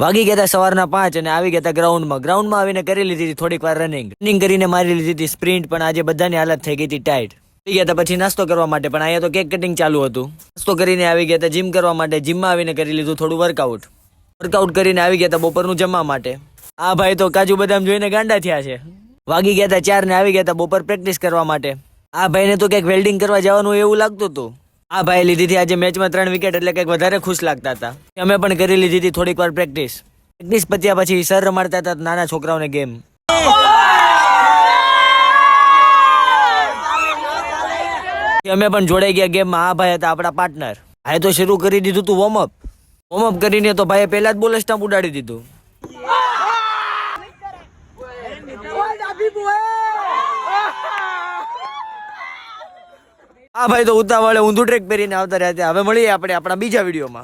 વાગી ગયા હતા સવારના 5 અને આવી ગયા હતા ગ્રાઉન્ડમાં આવીને કરી લીધી હતી થોડીક વાર રનિંગ કરીને મારી લીધી હતી સ્પ્રિન્ટ, પણ આજે બધાની હાલત થઈ ગઈ હતી ટાઈટ. થઈ ગયા હતા પછી નાસ્તો કરવા માટે, પણ અહીંયા તો કેક કટિંગ ચાલુ હતું. નાસ્તો કરીને આવી ગયા હતા જીમ કરવા માટે, જીમમાં આવીને કરી લીધું થોડું વર્કઆઉટ કરીને આવી ગયા હતા બપોરનું જમવા માટે. આ ભાઈ તો કાજુ બદામ જોઈને ગાંડા થયા છે. વાગી ગયા હતા 4 ને આવી ગયા હતા બપોર પ્રેક્ટિસ કરવા માટે. આ ભાઈને તો ક્યાંક વેલ્ડિંગ કરવા જવાનું એવું લાગતું હતું. આ ભાઈ લીધી હતી આજે મેચમાં 3 વિકેટ, એટલે કંઈક વધારે ખુશ લાગતા હતા. અમે પણ કરી લીધી હતી થોડીક વાર પ્રેક્ટિસ પત્યા પછી સર રમાડતા હતા નાના છોકરાઓને ગેમ. અમે પણ જોડાઈ ગયા ગેમમાં. આ ભાઈ હતા આપણા પાર્ટનર. આ તો શરૂ કરી દીધું તું વોર્મઅપ કરીને તો ભાઈએ પહેલા જ બોલ સ્ટમ્પ ઉડાડી દીધું. આ ભાઈ તો ઉતાવળે ઊંધું ટ્રેક પહેરીને આવતા રહ્યા. હવે મળીએ આપણે આપણા બીજા વિડીયોમાં.